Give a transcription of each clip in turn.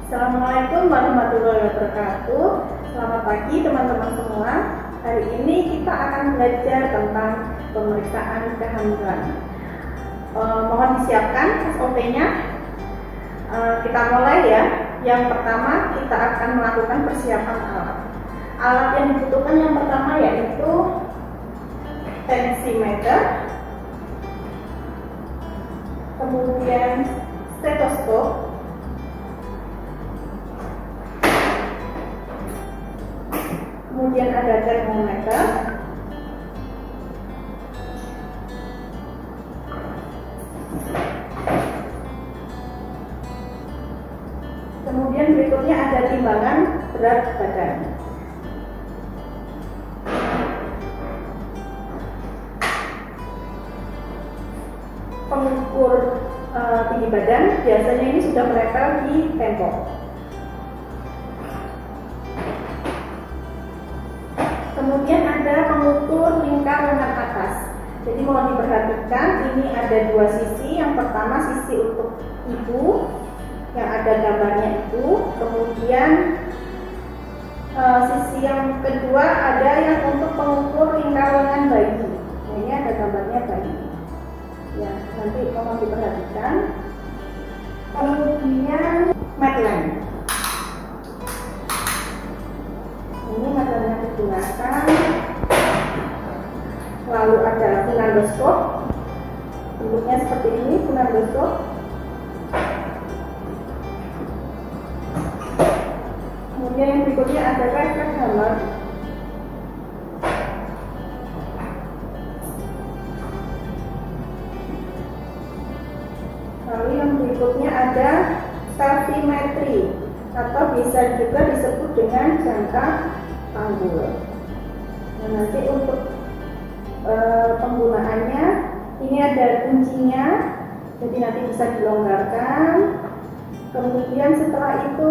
Assalamualaikum warahmatullahi wabarakatuh. Selamat pagi teman-teman semua. Hari ini kita akan belajar tentang pemeriksaan kehamilan. Mohon disiapkan SOP-nya. Kita mulai ya. Yang pertama kita akan melakukan persiapan alat. Alat yang dibutuhkan yang pertama yaitu tensimeter, kemudian stetoskop, kemudian ada termometer, kemudian berikutnya ada timbangan berat badan. Pengukur tinggi badan biasanya ini sudah menempel di tembok. Kemudian ada pengukur lingkar lengan atas. Jadi mohon diperhatikan, ini ada dua sisi. Yang pertama sisi untuk ibu yang ada gambarnya itu. Kemudian sisi yang kedua ada yang untuk pengukur lingkar lengan bayi. Nah, ini ada gambarnya bayi. Ya, nanti mohon diperhatikan. Kemudian medline. Ini materialnya digunakan. Lalu ada funendoskop, bentuknya seperti ini, funendoskop. Kemudian yang berikutnya ada refleks hammer. Lalu yang berikutnya ada selfimetri, atau bisa juga disebut dengan jangka panggul. Nah, nanti untuk penggunaannya ini ada kuncinya, jadi nanti bisa dilonggarkan. Kemudian setelah itu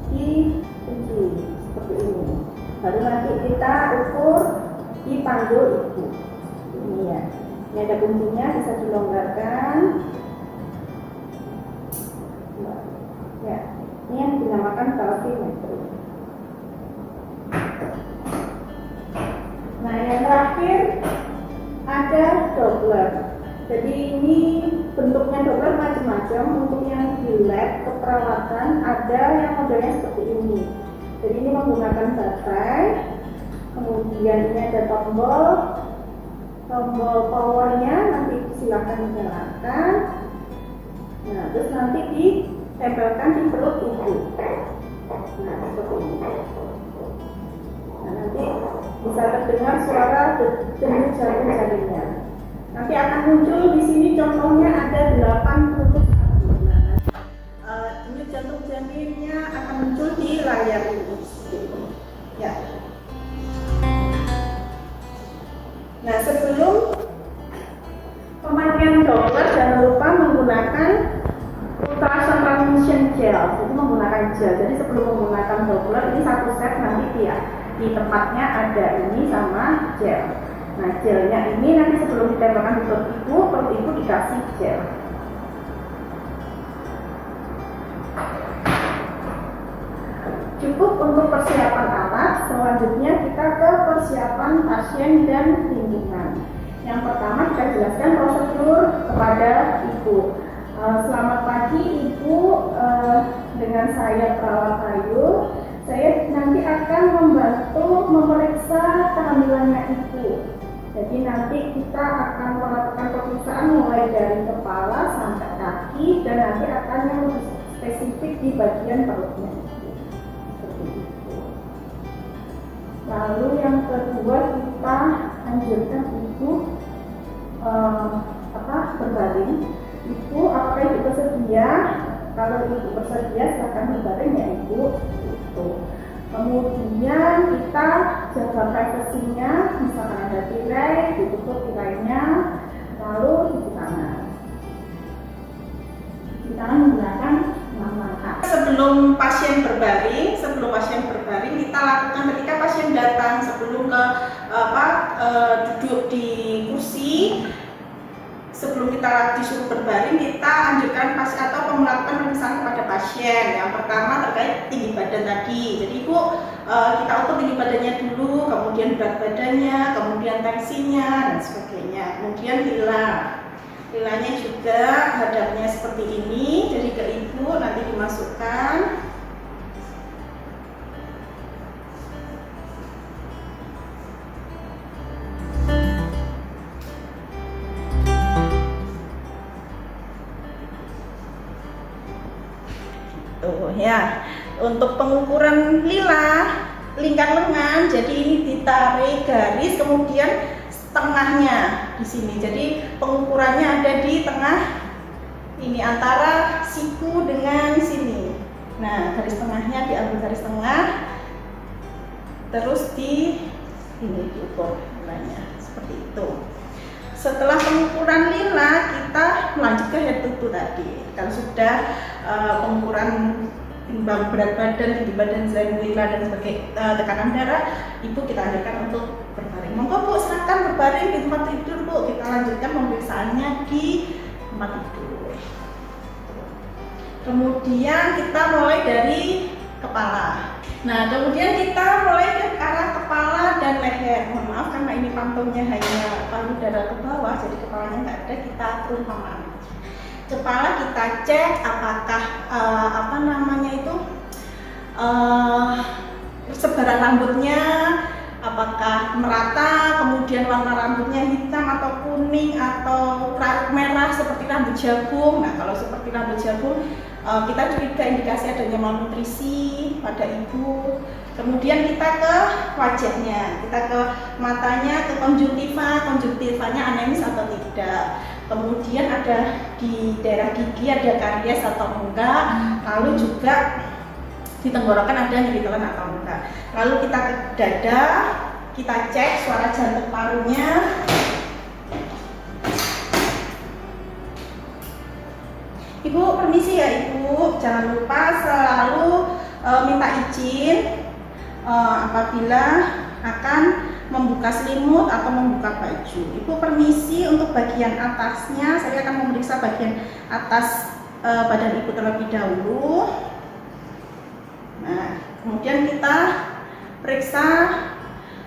dikunci seperti ini. Baru nanti kita ukur di panggul itu. Ini ya. Ini ada kuncinya, bisa dilonggarkan. Ya. Ini yang dinamakan selfimetri. Nah, yang terakhir ada Doppler. Jadi ini bentuknya Doppler macam-macam. Untuk yang di lab keperawatan ada yang modelnya seperti ini. Jadi ini menggunakan baterai. Kemudian ini ada tombol powernya, nanti silakan dinyalakan. Nah, terus nanti ditempelkan di perut ibu. Nah, seperti ini. Nah, nanti bisa terdengar suara denyut jantung janinnya. Nanti akan muncul di sini contohnya ada 81. Nah, denyut jantung janinnya akan muncul di layar ini. Ya. Nah, sebelum pemakaian Doppler jangan lupa menggunakan ultrasound transmission gel. Jadi menggunakan gel. Jadi sebelum menggunakan Doppler ini satu set nanti di tempatnya ada ini sama gel. Nah, gelnya ini nanti sebelum ditempelkan di perut ibu dikasih gel. Cukup untuk persiapan alat. Selanjutnya kita ke persiapan pasien dan lingkungan. Yang pertama kita jelaskan prosedur kepada ibu. Selamat pagi ibu, dengan saya perawat Ayu. Saya nanti akan membantu memeriksa kehamilannya ibu. Jadi nanti kita akan melakukan pemeriksaan mulai dari kepala sampai kaki, dan nanti akan yang lebih spesifik di bagian perutnya. Seperti itu. Lalu yang kedua kita anjurkan ibu berbaring. Ibu, apakah ibu bersedia? Kalau ibu bersedia, silakan berbaring ya ibu. Itu. Kemudian kita jaga privasinya, misalkan ada tirai, ditutup tirainya, lalu cuci tangan. Cuci tangan menggunakan langkah. Sebelum pasien berbaring kita lakukan ketika pasien datang sebelum ke duduk di kursi. Sebelum kita disuruh berbaring, kita anjurkan pasien atau melakukan pemeriksaan kepada pasien. Yang pertama terkait tinggi badan tadi. Jadi ibu, kita ukur tinggi badannya dulu, kemudian berat badannya, kemudian tensinya dan sebagainya. Kemudian hilanya juga hadapnya seperti ini. Jadi ke ibu nanti dimasukkan. Ya, untuk pengukuran lingkar lengan, jadi ini ditarik garis, kemudian tengahnya di sini. Jadi pengukurannya ada di tengah ini antara siku dengan sini. Nah, garis tengahnya diambil garis tengah, terus ini diukur nilainya seperti itu. Setelah pengukuran lila, kita lanjut ke head to toe tadi. Kalau sudah pengukuran timbang berat badan, tinggi badan, lila dan sebagai tekanan darah, ibu kita anjurkan untuk berbaring. Monggo bu, silakan berbaring di tempat tidur bu. Kita lanjutkan pemeriksaannya di tempat tidur. Kemudian kita mulai dari kepala. Nah, kemudian kita mulai ke arah kepala dan leher. Mohon maaf karena ini pantungnya hanya payudara ke bawah, jadi kepalanya nggak ada, kita perumpamaan. Kepala kita cek apakah sebaran rambutnya apakah merata, kemudian warna rambutnya hitam atau kuning atau merah seperti rambut jagung. Nah, kalau seperti rambut jagung, kita curiga indikasi adanya malnutrisi pada ibu. Kemudian kita ke wajahnya, kita ke matanya, ke konjungtivanya anemis atau tidak. Kemudian ada di daerah gigi ada karies atau enggak, lalu juga di tenggorokan ada nyeri telan atau enggak. Lalu kita ke dada, kita cek suara jantung parunya. Ibu permisi ya ibu, jangan lupa selalu minta izin apabila akan membuka selimut atau membuka baju. Ibu permisi untuk bagian atasnya, saya akan memeriksa bagian atas badan ibu terlebih dahulu. Nah, kemudian kita periksa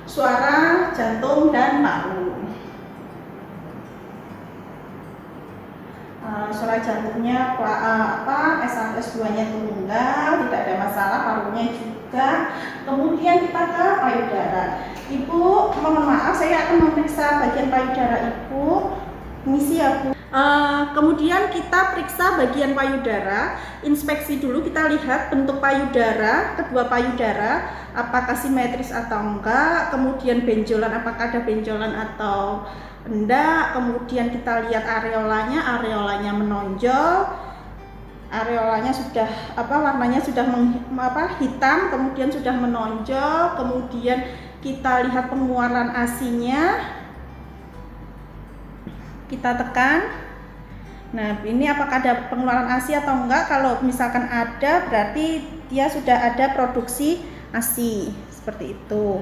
suara jantung dan paru. Suara jantungnya S1 S2-nya tunggal, tidak ada masalah, parunya juga. Kemudian kita ke payudara. Ibu, mohon maaf, saya akan memeriksa bagian payudara ibu. Misi ya bu. Kemudian kita periksa bagian payudara, inspeksi dulu, kita lihat bentuk payudara, kedua payudara, apakah simetris atau enggak, kemudian benjolan, apakah ada benjolan atau enggak, kemudian kita lihat areolanya menonjol, areolanya sudah warnanya sudah hitam, kemudian sudah menonjol, kemudian kita lihat pengeluaran ASI-nya, kita tekan. Nah, ini apakah ada pengeluaran ASI atau enggak? Kalau misalkan ada, berarti dia sudah ada produksi ASI, seperti itu.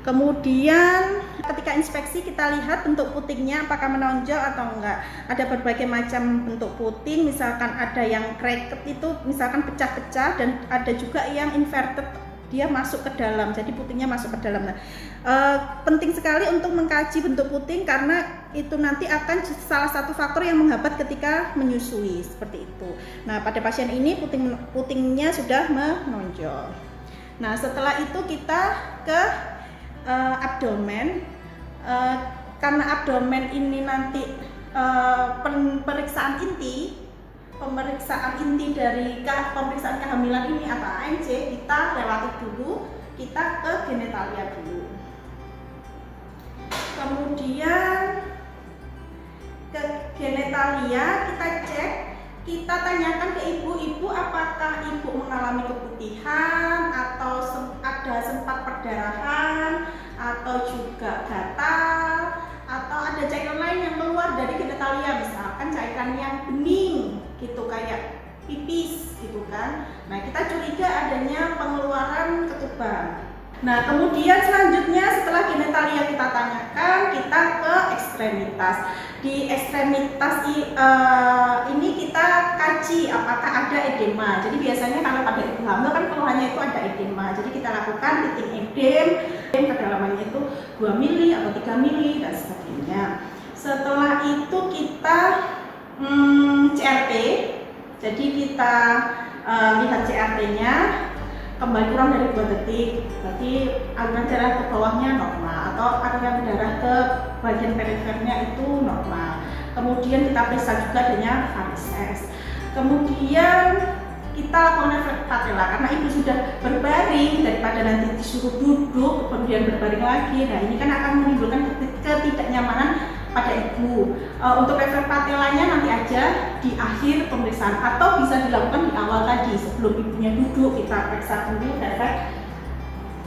Kemudian ketika inspeksi kita lihat bentuk putingnya apakah menonjol atau enggak. Ada berbagai macam bentuk puting, misalkan ada yang cracked itu misalkan pecah-pecah, dan ada juga yang inverted, dia masuk ke dalam, jadi putingnya masuk ke dalam. Nah, penting sekali untuk mengkaji bentuk puting karena itu nanti akan salah satu faktor yang menghambat ketika menyusui, seperti itu. Nah, pada pasien ini putingnya sudah menonjol. Nah, setelah itu kita ke abdomen. Karena abdomen ini nanti pemeriksaan inti dari pemeriksaan kehamilan ini atau ANC, kita relatif dulu, kita ke genitalia dulu. Kemudian ke genitalia genetalia, kita cek, kita tanyakan ke ibu apakah ibu mengalami keputihan atau ada sempat perdarahan atau juga gatal atau ada cairan lain yang keluar dari genetalia, misalkan cairan yang bening gitu kayak pipis gitu kan. Nah, kita curiga adanya pengeluaran ketuban. Nah, kemudian selanjutnya setelah genetalia kita tanyakan, kita ke ekstremitas. Di ekstremitas ini kita kaji apakah ada edema. Jadi biasanya kalau pada ibu hamil kan keluhannya itu ada edema. Jadi kita lakukan titik edem, kedalamannya itu 2 mili atau 3 mili dan sebagainya. Setelah itu kita CRT. Jadi kita lihat CRT-nya kembali kurang dari 2 detik, berarti aliran darah ke bawahnya normal atau aliran darah ke bagian perifernya itu normal. Kemudian kita periksa juga adanya varises. Kemudian kita lakukan efek patella karena ibu sudah berbaring, daripada nanti disuruh duduk kemudian berbaring lagi. Nah, ini kan akan menimbulkan ketidaknyamanan pada ibu. Untuk efek patellanya nanti aja di akhir pemeriksaan atau bisa dilakukan di awal tadi sebelum ibunya duduk, kita periksa dulu efek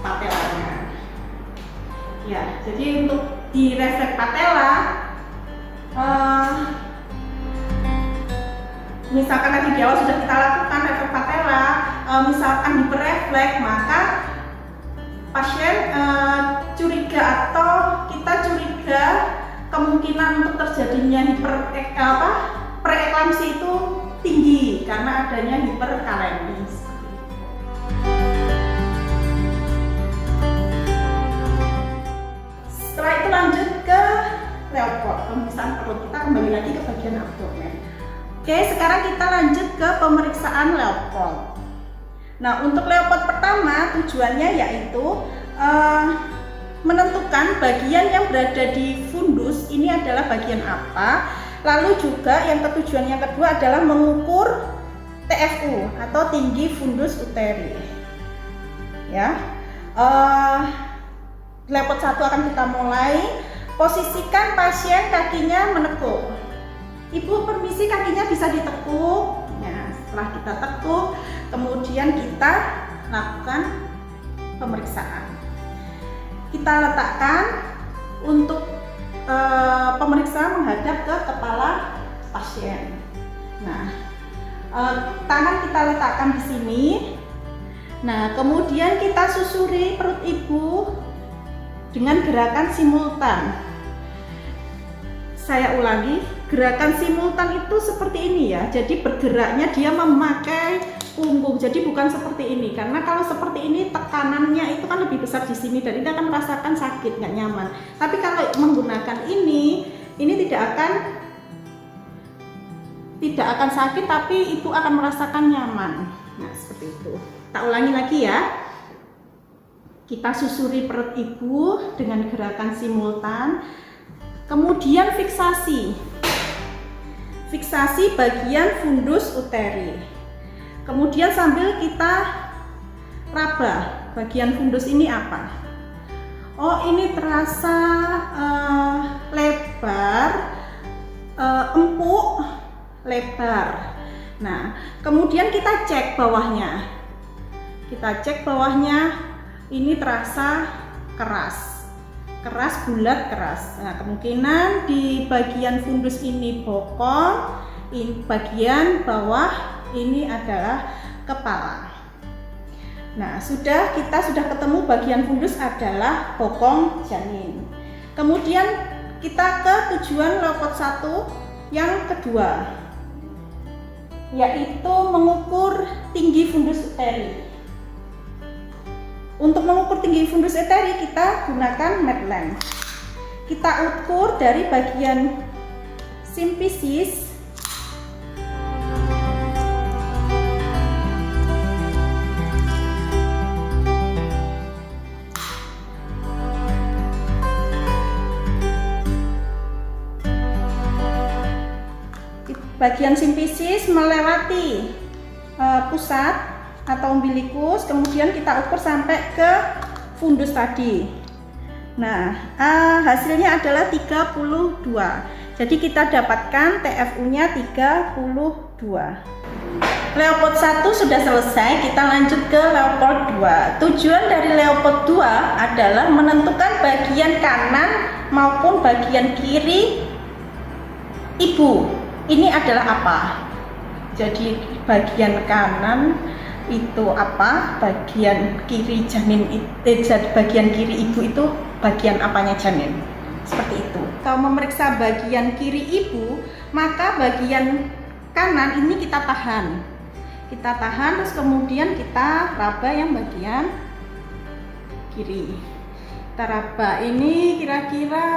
patellanya. Ya, jadi untuk di refleks patella, misalkan tadi di awal sudah kita lakukan refleks patella, misalkan hiperrefleks, maka pasien curiga atau kita curiga kemungkinan untuk terjadinya preeklamsi itu tinggi karena adanya hiperkalemi. Setelah itu lanjut ke Leopold, pemeriksaan perut. Kita kembali lagi ke bagian abdomen. Oke, sekarang kita lanjut ke pemeriksaan Leopold. Nah, untuk Leopold pertama tujuannya yaitu menentukan bagian yang berada di fundus ini adalah bagian apa. Lalu juga yang tujuan yang kedua adalah mengukur TFU atau tinggi fundus uteri. Ya, Leopold 1 akan kita mulai. Posisikan pasien kakinya menekuk. Ibu permisi, kakinya bisa ditekuk. Ya, setelah kita tekuk, kemudian kita lakukan pemeriksaan. Kita letakkan untuk pemeriksaan menghadap ke kepala pasien. Nah, tangan kita letakkan di sini. Nah, kemudian kita susuri perut ibu dengan gerakan simultan. Saya ulangi, gerakan simultan itu seperti ini ya. Jadi bergeraknya dia memakai punggung, jadi bukan seperti ini, karena kalau seperti ini tekanannya itu kan lebih besar di sini dan dia akan merasakan sakit, nggak nyaman. Tapi kalau menggunakan ini tidak akan sakit, tapi ibu akan merasakan nyaman. Nah, seperti itu. Tak ulangi lagi ya. Kita susuri perut ibu dengan gerakan simultan, kemudian fiksasi bagian fundus uteri. Kemudian sambil kita raba bagian fundus ini apa? Oh, ini terasa lebar, empuk, lebar. Nah, kemudian kita cek bawahnya. Ini terasa keras, bulat, keras. Nah, kemungkinan di bagian fundus ini bokong, bagian bawah ini adalah kepala. Nah, kita sudah ketemu bagian fundus adalah bokong janin. Kemudian kita ke tujuan Leopold 1 yang kedua, yaitu mengukur tinggi fundus uteri. Untuk mengukur tinggi fundus uteri kita gunakan Medline. Kita ukur dari bagian simfisis melewati pusat atau umbilikus, kemudian kita ukur sampai ke fundus tadi. Nah, hasilnya adalah 32. Jadi kita dapatkan TFU-nya 32. Leopold 1 sudah selesai, kita lanjut ke Leopold 2. Tujuan dari Leopold 2 adalah menentukan bagian kanan maupun bagian kiri ibu. Ini adalah apa? Jadi bagian kanan itu apa? Bagian kiri janin, bagian kiri ibu itu bagian apanya janin? Seperti itu. Kalau memeriksa bagian kiri ibu, maka bagian kanan ini kita tahan. Kita tahan, terus kemudian kita raba yang bagian kiri. Kita raba ini kira-kira,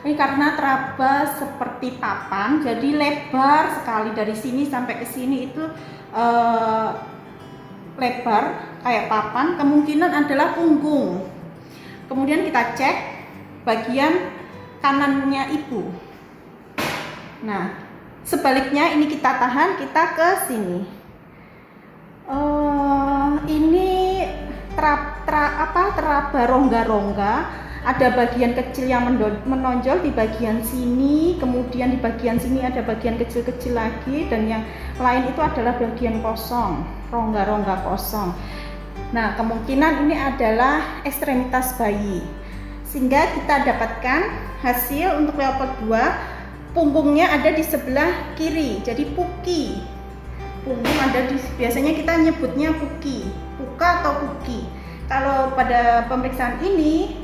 ini karena teraba seperti papan, jadi lebar sekali dari sini sampai ke sini itu lebar kayak papan. Kemungkinan adalah punggung. Kemudian kita cek bagian kanannya ibu. Nah, sebaliknya ini kita tahan, kita ke sini. Ini teraba rongga-rongga. Ada bagian kecil yang menonjol di bagian sini, kemudian di bagian sini ada bagian kecil-kecil lagi, dan yang lain itu adalah bagian kosong, rongga-rongga kosong. Nah, kemungkinan ini adalah ekstremitas bayi. Sehingga kita dapatkan hasil untuk Leopold 2, punggungnya ada di sebelah kiri, jadi puki. Punggung ada di, biasanya kita nyebutnya puki, puka atau puki. Kalau pada pemeriksaan ini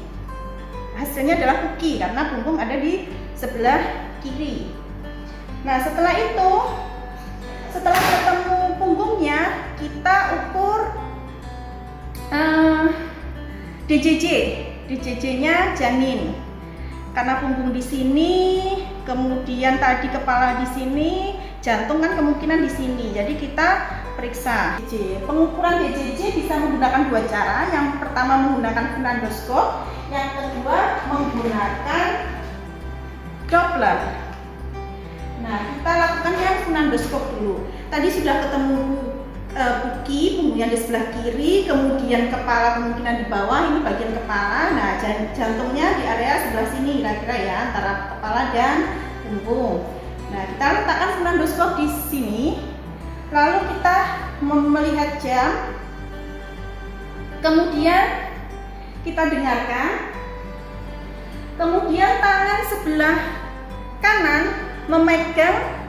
hasilnya adalah puki karena punggung ada di sebelah kiri. Nah, setelah itu, setelah ketemu punggungnya, kita ukur DJJ. DJJ-nya janin. Karena punggung di sini, kemudian tadi kepala di sini, jantung kan kemungkinan di sini. Jadi kita periksa DJJ. Pengukuran DJJ bisa menggunakan dua cara. Yang pertama menggunakan funendoskop, yang kedua menggunakan Doppler. Nah, kita lakukan yang funendoskop dulu. Tadi sudah ketemu puki, punggungnya di sebelah kiri, kemudian kepala kemungkinan di bawah, ini bagian kepala. Nah, jantungnya di area sebelah sini kira-kira ya, antara kepala dan punggung. Nah, kita letakkan funendoskop di sini, lalu kita melihat jam, kemudian kita dengarkan, kemudian tangan sebelah kanan memegang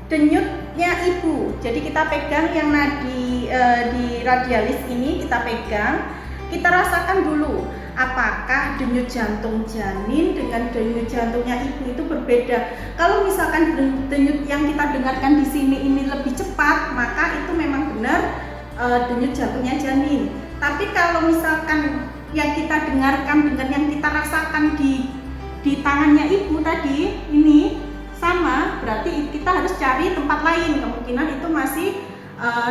denyutnya ibu. Jadi kita pegang yang nadi di radialis ini, kita pegang, kita rasakan dulu apakah denyut jantung janin dengan denyut jantungnya ibu itu berbeda. Kalau misalkan denyut yang kita dengarkan di sini ini lebih cepat, maka itu memang benar denyut jantungnya janin. Tapi kalau misalkan yang kita dengarkan dengan yang kita rasakan di tangannya ibu tadi ini sama, berarti kita harus cari tempat lain, kemungkinan itu masih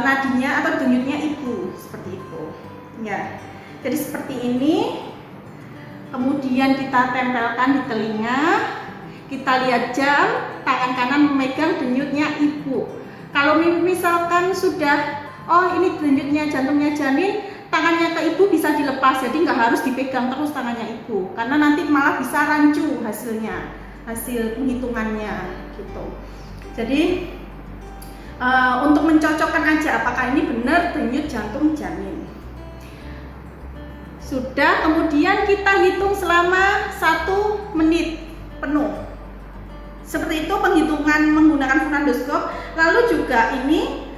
nadinya atau denyutnya ibu, seperti itu ya. Jadi seperti ini, kemudian kita tempelkan di telinga, kita lihat jam, tangan kanan memegang denyutnya ibu. Kalau misalkan sudah, oh ini denyutnya jantungnya janin, tangannya ke ibu bisa dilepas, jadi nggak harus dipegang terus tangannya ibu, karena nanti malah bisa rancu hasilnya, hasil penghitungannya gitu. Jadi untuk mencocokkan aja apakah ini benar denyut jantung janin. Sudah, kemudian kita hitung selama 1 menit penuh. Seperti itu penghitungan menggunakan funendoskop. Lalu juga ini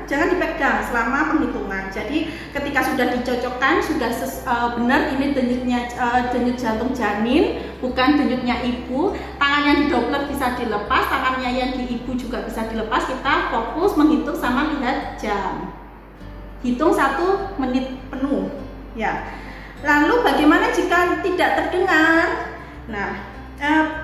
jangan dipegang selama penghitungan. Jadi ketika sudah dicocokkan, sudah benar ini denyut jantung janin, bukan denyutnya ibu, tangannya di Doppler bisa dilepas, tangannya yang di ibu juga bisa dilepas. Kita fokus menghitung sama lihat jam. Hitung 1 menit penuh ya. Lalu bagaimana jika tidak terdengar? Nah,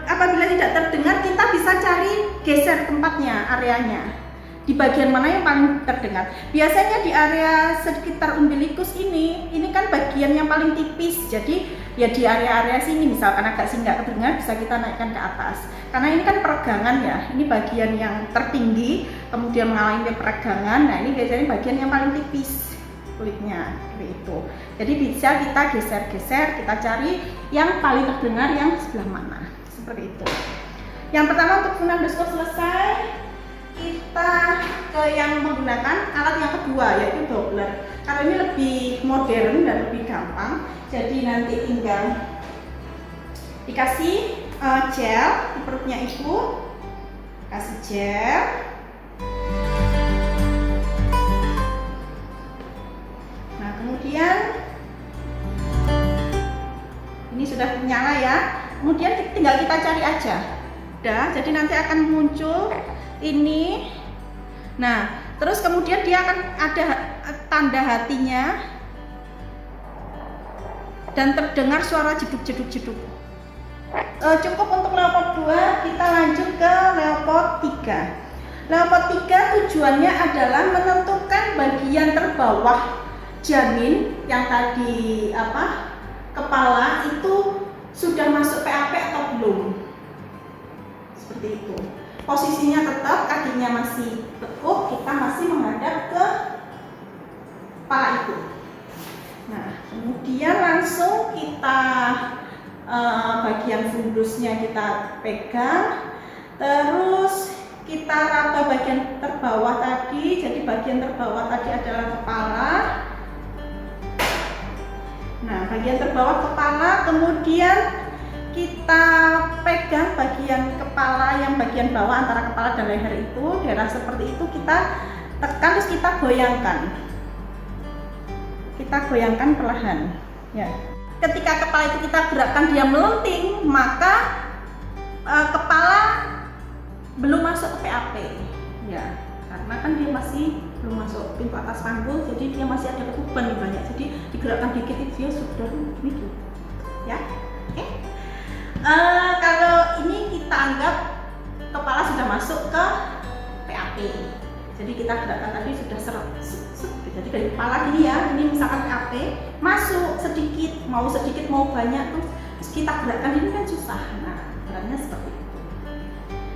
apabila tidak terdengar, kita bisa cari geser tempatnya, areanya. Di bagian mana yang paling terdengar? Biasanya di area sekitar umbilikus ini kan bagian yang paling tipis. Jadi ya di area-area sini, misalkan agak sih nggak terdengar, bisa kita naikkan ke atas. Karena ini kan peregangan ya, ini bagian yang tertinggi, kemudian mengalami peregangan. Nah, ini biasanya bagian yang paling tipis kulitnya, seperti itu. Jadi bisa kita geser-geser, kita cari yang paling terdengar yang sebelah mana. seperti itu. Yang pertama untuk phone underscore selesai, kita ke yang menggunakan alat yang kedua yaitu doubler. Kalau ini lebih modern dan lebih gampang, jadi nanti tinggal dikasih gel di perutnya ibu, kasih gel. Nah kemudian ini sudah nyala ya, kemudian tinggal kita cari aja, udah. Jadi nanti akan muncul ini. Nah terus kemudian dia akan ada tanda hatinya dan terdengar suara jeduk-jeduk-jeduk. Cukup untuk Leopard 2, kita lanjut ke Leopard 3. Leopard 3 tujuannya adalah menentukan bagian terbawah janin yang tadi kepala itu sudah masuk PAP atau belum. Seperti itu. Posisinya tetap, kakinya masih tekuk, kita masih menghadap ke kepala itu. Nah, kemudian langsung kita bagian fundusnya kita pegang, terus kita raba bagian terbawah tadi. Jadi bagian terbawah tadi adalah kepala. Nah, bagian terbawah kepala, kemudian kita pegang bagian kepala yang bagian bawah antara kepala dan leher itu, daerah seperti itu kita tekan, terus kita goyangkan. Kita goyangkan perlahan, ya. Ketika kepala itu kita gerakkan dia melenting, maka kepala belum masuk ke PAP, ya, karena kan dia masih belum masuk pintu atas panggul, jadi dia masih ada ketuban banyak, jadi digerakkan dikit itu dia sudah begitu, ya. Oke. Kalau ini kita anggap kepala sudah masuk ke PAP, jadi kita gerakkan tadi sudah seret. Jadi dari kepala gini ya, ini misalkan PAP masuk sedikit mau banyak tuh, terus kita gerakkan ini kan susah. Nah, beratnya seperti itu.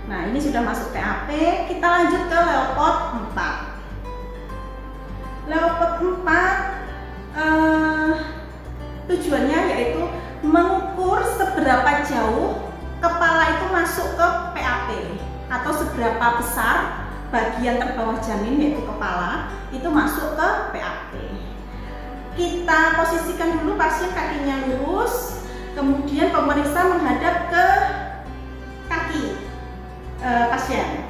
Nah, ini sudah masuk PAP, kita lanjut ke Leopard 4. Leopard 4 tujuannya yaitu mengukur seberapa jauh kepala itu masuk ke PAP atau seberapa besar bagian terbawah janin yaitu kepala itu masuk ke PAP. Kita posisikan dulu pasien kakinya lurus, kemudian pemeriksa menghadap ke kaki pasien.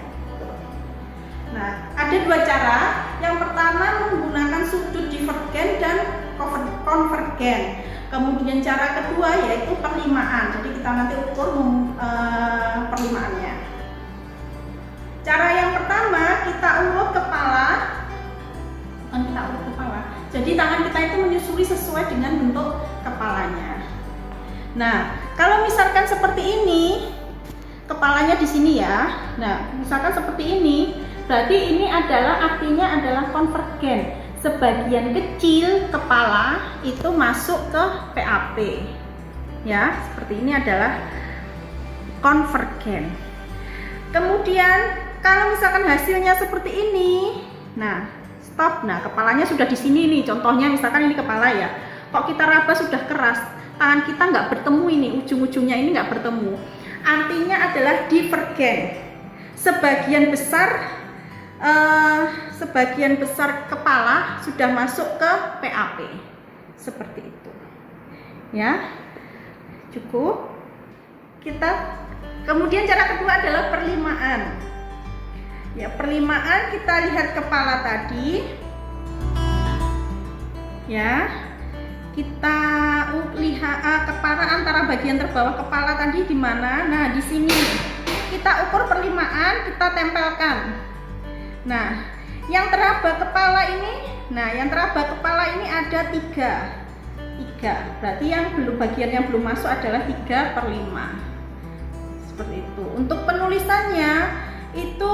Nah, ada dua cara. Yang pertama menggunakan sudut divergen dan konvergen. Kemudian cara kedua yaitu perlimaan. Jadi kita nanti ukur perlimaannya. Cara yang pertama kita urut kepala. Jadi tangan kita itu menyusuri sesuai dengan bentuk kepalanya. Nah, kalau misalkan seperti ini, kepalanya di sini ya. Nah, misalkan seperti ini, berarti ini artinya adalah konvergen. Sebagian kecil kepala itu masuk ke PAP. Ya, seperti ini adalah konvergen. Kemudian kalau misalkan hasilnya seperti ini, nah stop. Nah, kepalanya sudah di sini nih. Contohnya misalkan ini kepala ya. Kok kita raba sudah keras, tangan kita nggak bertemu ini, ujung-ujungnya ini nggak bertemu. Artinya adalah divergen. Sebagian besar kepala sudah masuk ke PAP. Seperti itu. Ya. Cukup. Kemudian cara kedua adalah perlimaan. Ya, perlimaan kita lihat kepala tadi. Ya. Kita lihat kepala antara bagian terbawah kepala tadi di mana? Nah, di sini. Kita ukur perlimaan, kita tempelkan. Nah, yang teraba kepala ini ada 3. Berarti bagian yang belum masuk adalah 3/5. Seperti itu. Untuk penulisannya itu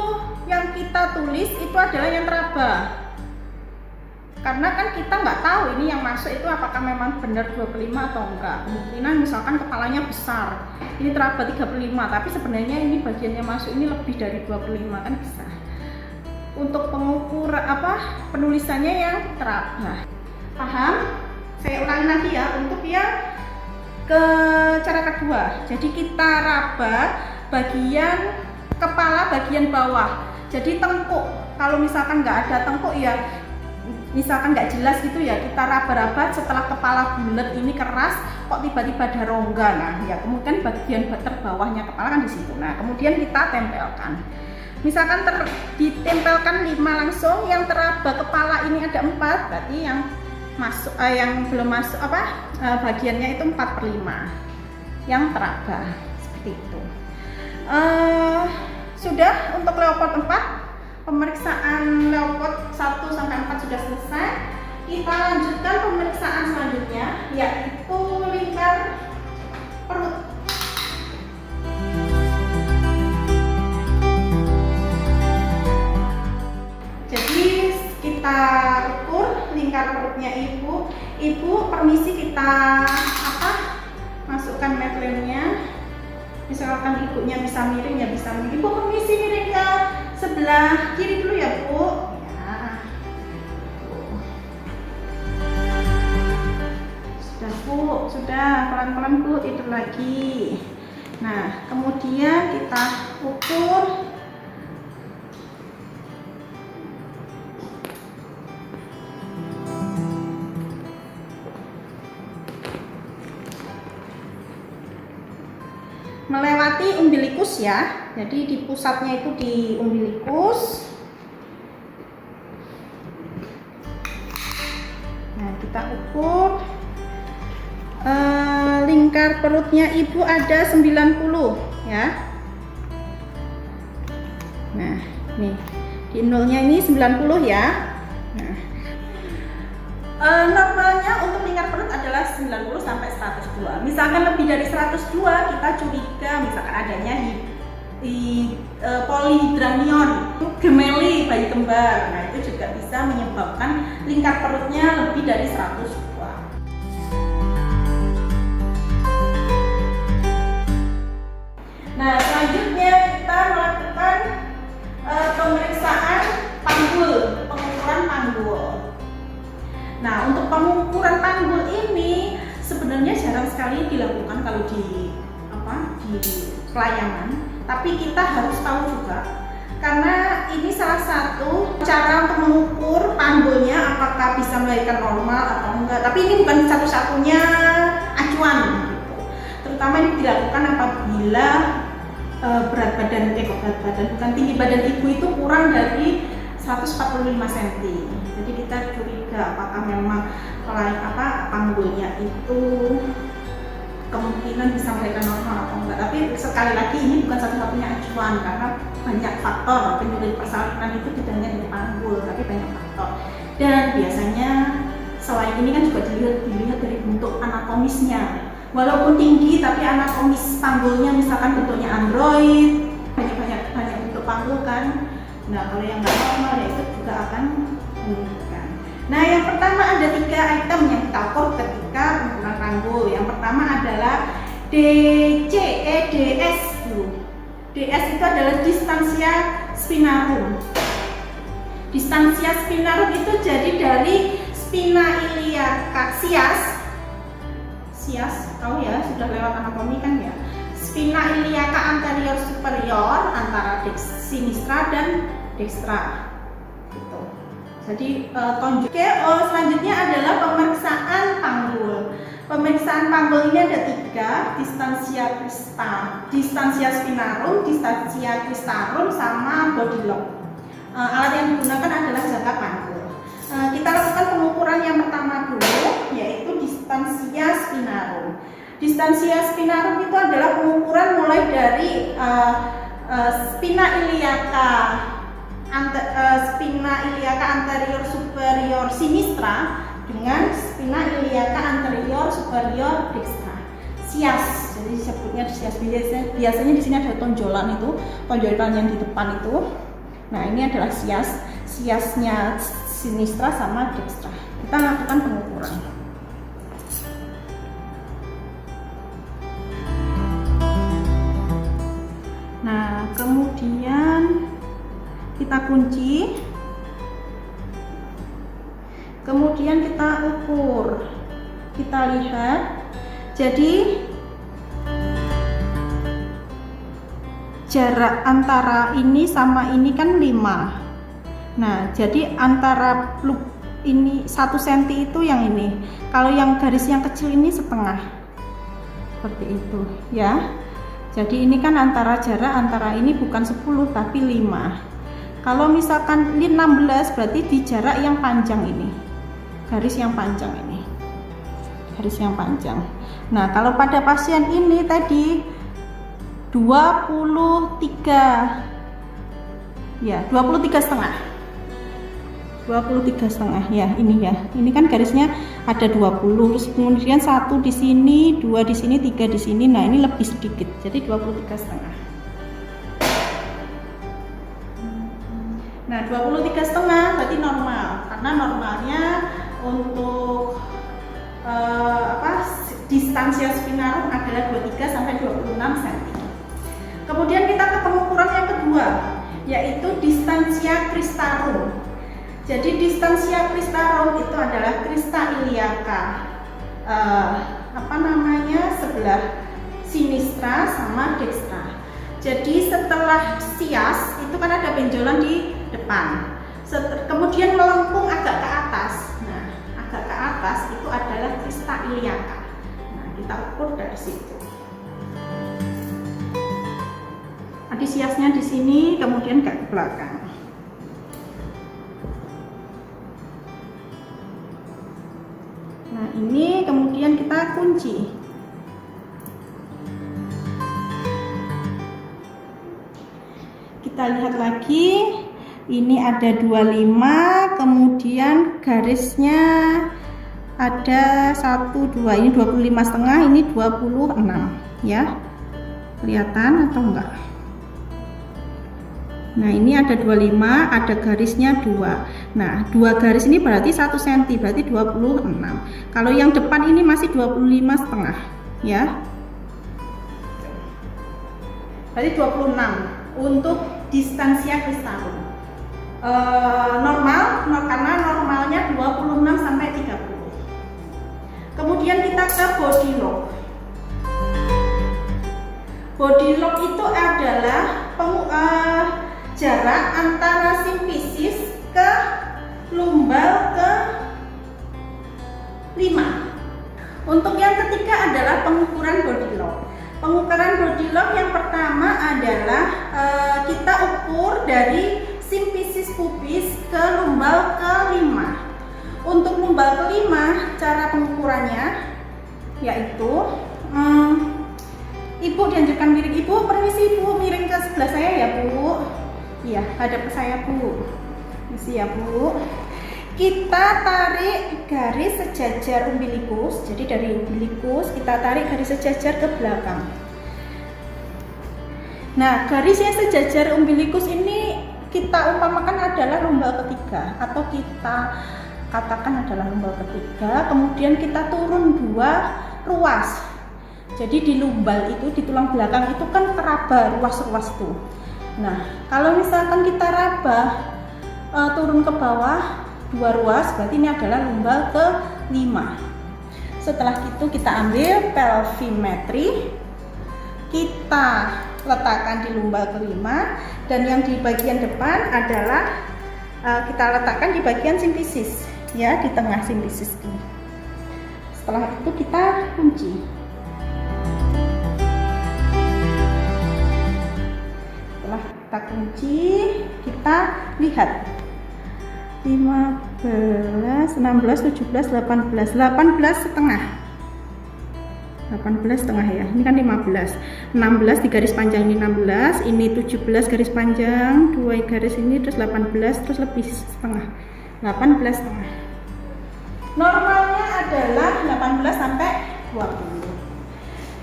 yang kita tulis itu adalah yang teraba. Karena kan kita nggak tahu ini yang masuk itu apakah memang benar 2/5 atau enggak. Kemungkinan misalkan kepalanya besar, ini teraba 3/5, tapi sebenarnya ini bagiannya masuk ini lebih dari 2/5 kan bisa. Untuk pengukur penulisannya yang teraba. Paham? Saya ulangi nanti ya. Untuk yang ke cara kedua. Jadi kita raba bagian kepala bagian bawah. Jadi tengkuk, kalau misalkan nggak ada tengkuk ya, misalkan nggak jelas gitu ya, kita raba-raba setelah kepala bulat ini keras, kok tiba-tiba ada rongga. Nah ya kemudian bagian terbawahnya kepala kan di situ. Nah kemudian kita tempelkan. Misalkan ditempelkan 5 langsung, yang teraba kepala ini ada 4, berarti yang masuk yang belum masuk bagiannya itu 4/5 yang teraba, seperti itu. Sudah untuk leopard 4, pemeriksaan leopard 1 sampai 4 sudah selesai. Kita lanjutkan pemeriksaan selanjutnya, yaitu lingkar perut. Jadi kita ukur lingkar perutnya ibu. Ibu permisi kita masukkan metlemnya. Misalkan ibunya bisa miring ya bisa miring. Ibu permisi miring ke sebelah kiri dulu ya Bu. Ya. Sudah Bu, sudah pelan-pelan Bu, tidur lagi. Nah kemudian kita ukur melewati umbilikus ya. Jadi di pusatnya itu di umbilikus. Nah kita ukur lingkar perutnya ibu ada 90 ya. Nah nih di nolnya ini 90 ya. Nah, normalnya untuk lingkar perut adalah 90 sampai 102. Misalkan lebih dari 102 kita curiga misalkan adanya polihidranion, gemeli bayi kembar. Nah itu juga bisa menyebabkan lingkar perutnya lebih dari 102. Nah selanjutnya kita melakukan pemeriksaan panggul, pengukuran panggul. Nah untuk pengukuran panggul ini sebenarnya jarang sekali dilakukan kalau di pelayanan, tapi kita harus tahu juga karena ini salah satu cara untuk mengukur panggulnya apakah bisa melahirkan normal atau enggak. Tapi ini bukan satu-satunya acuan gitu. Terutama ini dilakukan apabila berat badan bukan tinggi badan ibu itu kurang dari 145 cm. Jadi kita curiga apakah memang panggulnya itu kemungkinan bisa melahirkan normal atau enggak. Tapi sekali lagi ini bukan satu-satunya acuan karena banyak faktor penyulit persalinan itu tidak hanya dari panggul, tapi banyak faktor. Dan biasanya selain ini kan juga dilihat dari bentuk anatomisnya. Walaupun tinggi tapi anatomis panggulnya misalkan bentuknya android, banyak bentuk panggul kan. Nah kalau yang nggak normal ya itu juga akan menunjukkan. Nah yang pertama ada 3 item yang kita ukur ketika pengukuran panggul. Yang pertama adalah DS dulu. DS itu adalah distansia spinarum. Distansia spinarum itu jadi dari spina iliaca sias, tahu ya, sudah lewat anatomi kan ya. Spina iliaca anterior superior antara sinistra dan dextra gitu. Jadi tonjok. Selanjutnya adalah pemeriksaan panggul. Pemeriksaan panggul ini ada 3, distansia spinarum, distansia cristarum, sama body lock. Alat yang digunakan adalah jangka panggul. Kita lakukan pengukuran yang pertama dulu, yaitu distansia spinarum. Distansia spinarum itu adalah pengukuran mulai dari spina iliaca anterior superior sinistra dengan spina iliaca anterior superior dextra. Sias, jadi disebutnya sias. Biasanya di sini ada tonjolan itu, tonjolan yang di depan itu. Nah ini adalah siasnya sinistra sama dextra. Kita lakukan pengukuran. Nah kemudian kita kunci, kemudian kita ukur, kita lihat Jadi jarak antara ini sama ini kan 5. Nah, jadi antara loop ini 1 cm itu yang ini. Kalau yang garis yang kecil ini setengah. Seperti itu ya. Jadi ini kan jarak antara ini bukan 10 tapi 5. Kalau misalkan ini 16 berarti di jarak yang panjang ini. Garis yang panjang ini. Garis yang panjang. Nah, kalau pada pasien ini tadi 23 ya, 23,5 ya, ini kan garisnya ada 20, terus kemudian 1 di sini, 2 di sini, 3 di sini. Nah, ini lebih sedikit, jadi 23,5. Nah, 23,5 berarti normal, karena normalnya untuk distansia spinarum adalah 23 sampai 26 cm. Kemudian kita ke pengukuran yang kedua, yaitu distansia cristarum. Jadi distansia cristarum itu adalah crista iliaca, sebelah sinistra sama dextra. Jadi setelah sias itu kan ada benjolan di depan, kemudian melengkung agak ke atas. Nah, agak ke atas itu adalah crista iliaca. Nah, kita ukur dari situ. Siasnya di sini, kemudian ke belakang. Nah, ini kemudian kita kunci. Kita lihat lagi, ini ada 25, kemudian garisnya ada 1, 2, ini 25,5, ini 26 ya. Kelihatan atau enggak? Nah, ini ada 25, ada garisnya 2. Nah, 2 garis ini berarti 1 cm, berarti 26. Kalau yang depan ini masih 25,5 ya. Berarti 26 untuk distansia cristarum. Normal, karena normalnya 26 sampai 30. Kemudian kita ke body lock. Body lock itu adalah jarak antara simfisis ke lumbal ke 5. Untuk yang ketiga adalah pengukuran body lock. Pengukuran body lock yang pertama adalah kita ukur dari simfisis pubis ke lumbal ke 5. Untuk lumbal ke 5, cara pengukurannya yaitu Ibu dianjurkan miring. Ibu, permisi Ibu, miring ke sebelah saya ya Bu. Iya, hadap ke saya Bu. Misi ya Bu. Kita tarik garis sejajar umbilikus. Jadi dari umbilikus kita tarik garis sejajar ke belakang. Nah, garis yang sejajar umbilikus ini kita umpamakan adalah lumbal ketiga, atau kita katakan adalah lumbal ketiga. Kemudian kita turun 2 ruas. Jadi di lumbal itu, di tulang belakang itu kan teraba ruas-ruas tuh. Nah, kalau misalkan kita raba turun ke bawah 2 ruas, berarti ini adalah lumbal ke 5. Setelah itu kita ambil pelvimetri, kita letakkan di lumbal ke 5, dan yang di bagian depan adalah kita letakkan di bagian simfisis, ya, di tengah simfisis ini. Setelah itu kita kunci. Kita kunci, kita lihat 15, 16, 17, 18, 18 setengah. 18 setengah ya, ini kan 15. 16 di garis panjang ini 16, ini 17 garis panjang, 2 garis ini, terus 18, terus lebih setengah. 18 setengah. Normalnya adalah 18 sampai 20.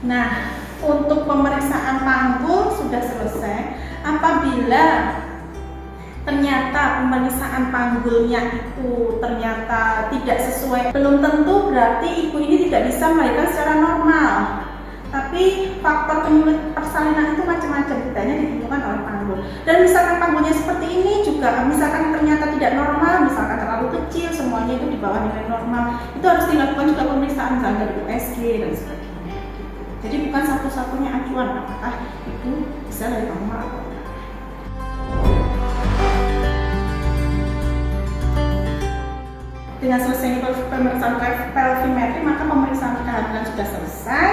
Nah, untuk pemeriksaan panggul sudah selesai. Apabila ternyata pemeriksaan panggulnya itu ternyata tidak sesuai, belum tentu berarti ibu ini tidak bisa melahirkan secara normal. Tapi faktor penyulit persalinan itu macam-macam, bedanya ditentukan oleh panggul. Dan misalkan panggulnya seperti ini juga, misalkan ternyata tidak normal, misalkan terlalu kecil, semuanya itu di bawah nilai normal, itu harus dilakukan juga pemeriksaan misalnya dari USG dan sebagainya. Jadi bukan satu-satunya acuan apakah ibu bisa dari normal atau enggak. Dengan selesai pemeriksaan pelvimetri, maka pemeriksaan kehamilan sudah selesai.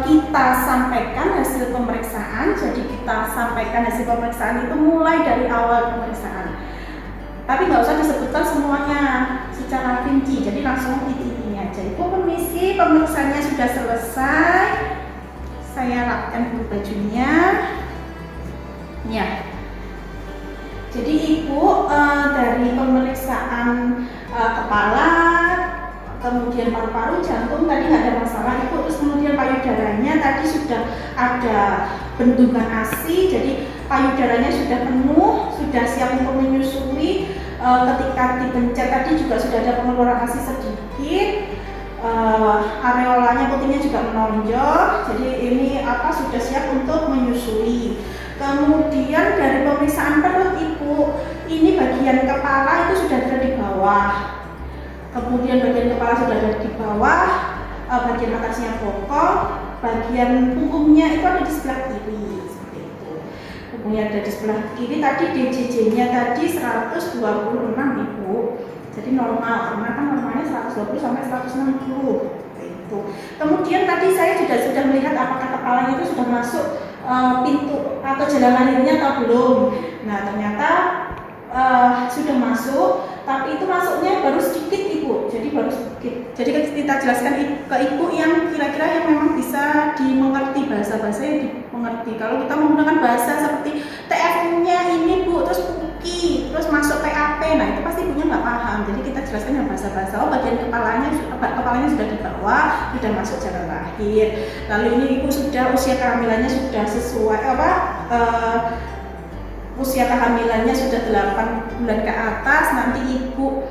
Kita sampaikan hasil pemeriksaan. Jadi kita sampaikan hasil pemeriksaan itu mulai dari awal pemeriksaan. Tapi nggak usah disebutkan semuanya secara rinci. Jadi langsung inti-intinya aja. Ibu permisi, pemeriksaannya sudah selesai. Saya rapkan dulu bajunya. Ya. Jadi ibu dari pemeriksaan kepala, kemudian paru-paru, jantung tadi nggak ada masalah ibu. Terus kemudian payudaranya tadi sudah ada bendungan ASI, jadi payudaranya sudah penuh, sudah siap untuk menyusui. Ketika dipencet tadi juga sudah ada pengeluaran ASI sedikit. Areolanya putihnya juga menonjol, jadi ini sudah siap untuk menyusui. Kemudian dari pemeriksaan perut ibu, ini bagian kepala itu sudah ada di bawah. Kemudian bagian kepala sudah ada di bawah, bagian atasnya bokong, bagian punggungnya itu ada di sebelah kiri, seperti itu. Kemudian ada di sebelah kiri tadi DJJ-nya tadi 126 ibu. Jadi normal, karena kan normalnya 120 sampai 160 itu. Kemudian tadi saya sudah melihat apakah kepalanya itu sudah masuk pintu atau jalan lahirnya atau belum. Nah ternyata sudah masuk, tapi itu masuknya baru sedikit ibu. Jadi baru sedikit. Jadi kita jelaskan ke ibu yang kira-kira yang memang bisa dimengerti, bahasa-bahasa yang dimengerti. Kalau kita menggunakan bahasa seperti TFU-nya ini bu, terus PUKI, terus masuk PAP, nah itu pasti ibunya nggak paham. Jadi kita jelaskan yang bahasa-bahasa. Bagian kepalanya sudah di bawah, sudah masuk jalan lahir. Lalu ini ibu sudah usia kehamilannya sudah sesuai usia kehamilannya sudah 8 bulan ke atas. Nanti ibu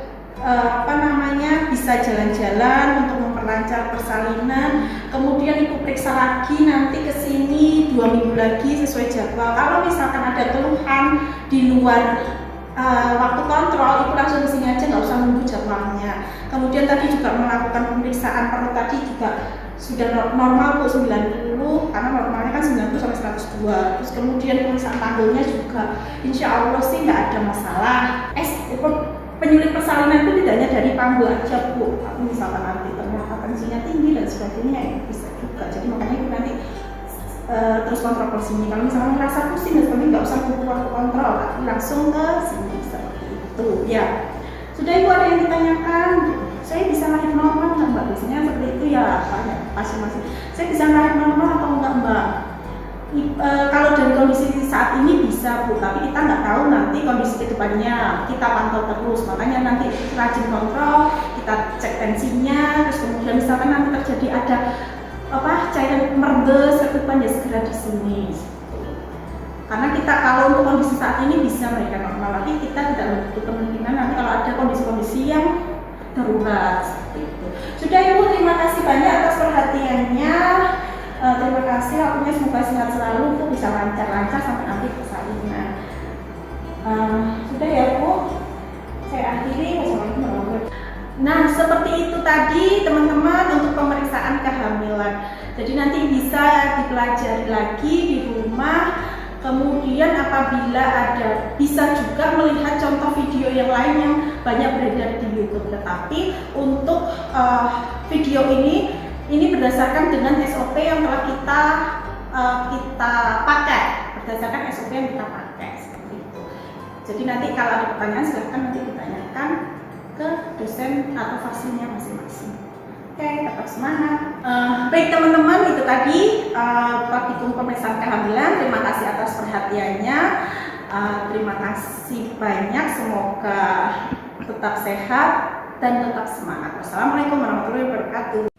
bisa jalan-jalan untuk memperlancar persalinan. Kemudian ibu periksa lagi nanti ke sini 2 minggu lagi sesuai jadwal. Kalau misalkan ada keluhan di luar waktu kontrol, ibu langsung kesini aja, nggak usah nunggu jadwalnya. Kemudian tadi juga melakukan pemeriksaan perut tadi juga sudah normal bu 90, karena normalnya kan 90 sampai 102. Terus kemudian pemeriksaan panggulnya juga insya Allah sih nggak ada masalah. Penyulit persalinan itu tidak hanya dari panggul aja bu, tapi misalkan nanti ternyata tensinya tinggi dan sebagainya itu bisa juga. Jadi makanya ibu nanti terus kontrol ke sini. Kalau misalnya merasa pusing dan sebagainya nggak usah tunggu waktu kontrol, tapi langsung ke sini seperti itu ya. Sudah ibu ada yang ditanyakan? Saya bisa lahir normal nggak mbak? Biasanya seperti itu ya masing-masing. Saya bisa lahir normal atau enggak mbak? Kalau dari kondisi saat ini bisa bu, tapi kita nggak tahu nanti kondisi kedepannya, kita pantau terus. Makanya nanti rajin kontrol, kita cek tensinya, terus kemudian misalkan nanti terjadi ada cairan merebes ketuban ya segera di sini. Karena kita kalau untuk kondisi saat ini bisa mereka normal, tapi kita tidak menutup kemungkinan nanti kalau ada kondisi-kondisi yang darurat seperti itu. Sudah ibu, terima kasih banyak atas perhatiannya. Terima kasih, waktunya semoga sehat selalu, untuk bisa lancar-lancar sampai nanti persalinan. Sudah ya bu, saya akhiri. Wassalamualaikum warahmatullahi wabarakatuh. Nah seperti itu tadi teman-teman untuk pemeriksaan kehamilan. Jadi nanti bisa dipelajari lagi di rumah. Kemudian apabila ada, bisa juga melihat contoh video yang lain yang banyak beredar di YouTube. Tetapi untuk video ini berdasarkan dengan SOP yang telah kita pakai, berdasarkan SOP yang kita pakai seperti itu. Jadi nanti kalau ada pertanyaan silahkan nanti ditanyakan ke dosen atau fasilnya masing-masing. Oke, tetap semangat. Baik teman-teman, itu tadi praktikum pemeriksaan kehamilan. Terima kasih atas perhatiannya. Terima kasih banyak. Semoga tetap sehat dan tetap semangat. Wassalamualaikum warahmatullahi wabarakatuh.